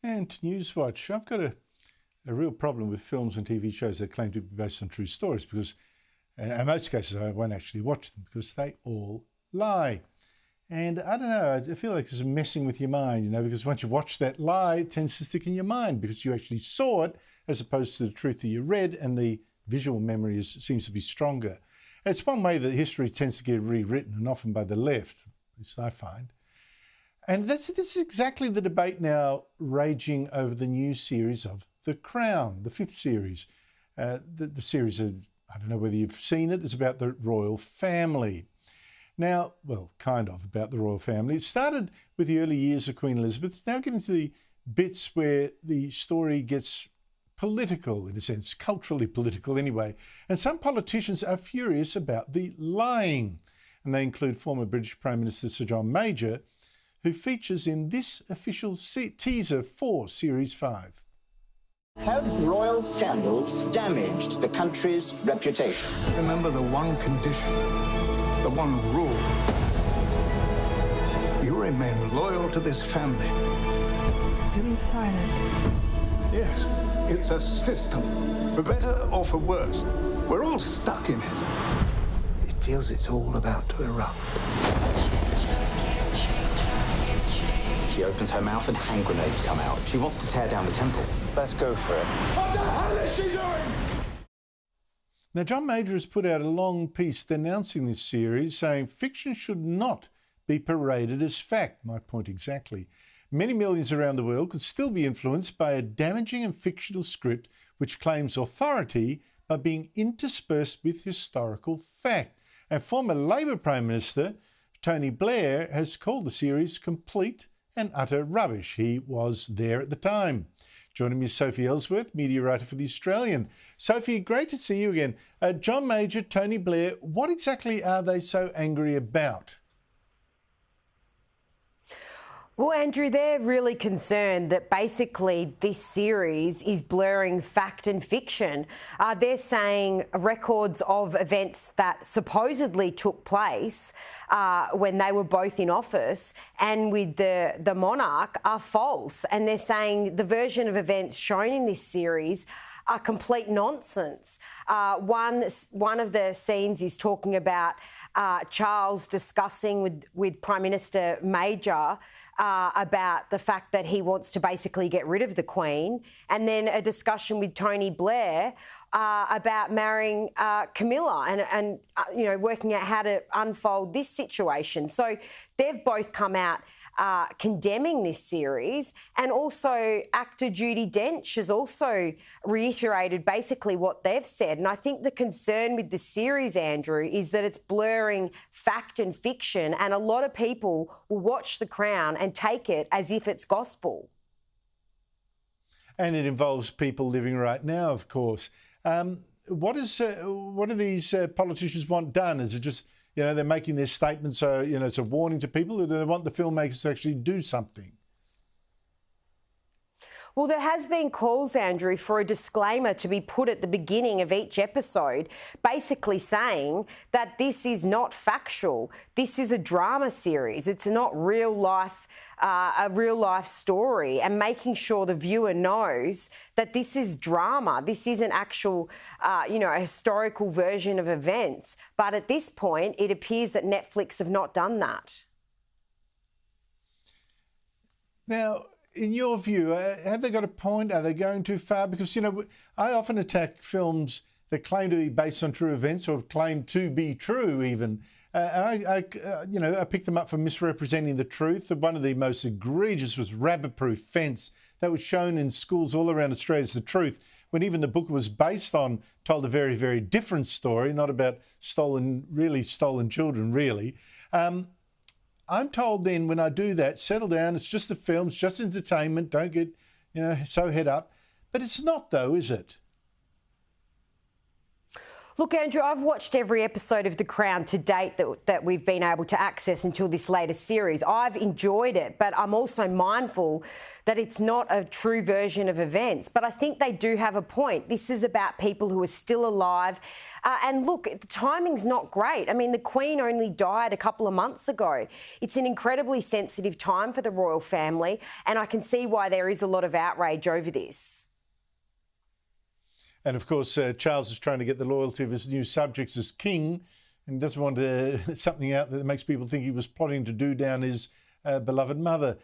And to Newswatch, I've got a real problem with films and TV shows that claim to be based on true stories because, in most cases, I won't actually watch them because they all lie. And I don't know, I feel like it's messing with your mind, you know, because once you watch that lie, it tends to stick in your mind because you actually saw it as opposed to the truth that you read, and the visual memory seems to be stronger. It's one way that history tends to get rewritten, and often by the left, at least I find. And this is exactly the debate now raging over the new series of The Crown, the 5th series. The series, I don't know whether you've seen it, it's about the royal family. Now, well, kind of about the royal family. It started with the early years of Queen Elizabeth. It's now getting to the bits where the story gets political, in a sense, culturally political anyway. And some politicians are furious about the lying. And they include former British Prime Minister Sir John Major, who features in this official teaser for Series 5. Have royal scandals damaged the country's reputation? Remember the one condition, the one rule. You remain loyal to this family. To be silent. Yes, it's a system. For better or for worse, we're all stuck in it. It feels it's all about to erupt. She opens her mouth and hand grenades come out. She wants to tear down the temple. Let's go for it. What the hell is she doing? Now, John Major has put out a long piece denouncing this series, saying fiction should not be paraded as fact. My point exactly. Many millions around the world could still be influenced by a damaging and fictional script which claims authority by being interspersed with historical fact. And former Labour Prime Minister Tony Blair has called the series complete and utter rubbish. He was there at the time. Joining me is Sophie Elsworth, media writer for The Australian. Sophie, great to see you again. John Major, Tony Blair, what exactly are they so angry about? Well, Andrew, they're really concerned that basically this series is blurring fact and fiction. They're saying records of events that supposedly took place when they were both in office and with the monarch are false. And they're saying the version of events shown in this series are complete nonsense. One of the scenes is talking about Charles discussing with Prime Minister Major about the fact that he wants to basically get rid of the Queen, and then a discussion with Tony Blair about marrying Camilla and you know, working out how to unfold this situation. So they've both come out condemning this series, and also actor Judi Dench has also reiterated basically what they've said. And I think the concern with the series, Andrew, is that it's blurring fact and fiction, and a lot of people will watch The Crown and take it as if it's gospel. And it involves people living right now, of course. What do these politicians want done? Is it just, you know, they're making their statements so, you know, it's a warning to people, or do they want the filmmakers to actually do something? Well, there has been calls, Andrew, for a disclaimer to be put at the beginning of each episode, basically saying that this is not factual. This is a drama series. It's not a real life story, and making sure the viewer knows that this is drama. This isn't actual, you know, a historical version of events. But at this point, it appears that Netflix have not done that. Now, in your view, have they got a point? Are they going too far? Because, you know, I often attack films that claim to be based on true events or claim to be true even. You know, I picked them up for misrepresenting the truth. One of the most egregious was Rabbit-Proof Fence. That was shown in schools all around Australia as the truth, when even the book was based on, told a very, very different story, not about stolen children, really. I'm told then when I do that, settle down, it's just a film, it's just entertainment, don't get, you know, so head up. But it's not though, is it? Look, Andrew, I've watched every episode of The Crown to date that we've been able to access until this latest series. I've enjoyed it, but I'm also mindful that it's not a true version of events. But I think they do have a point. This is about people who are still alive. And look, the timing's not great. I mean, the Queen only died a couple of months ago. It's an incredibly sensitive time for the royal family, and I can see why there is a lot of outrage over this. And of course, Charles is trying to get the loyalty of his new subjects as king, and doesn't want something out that makes people think he was plotting to do down his beloved mother.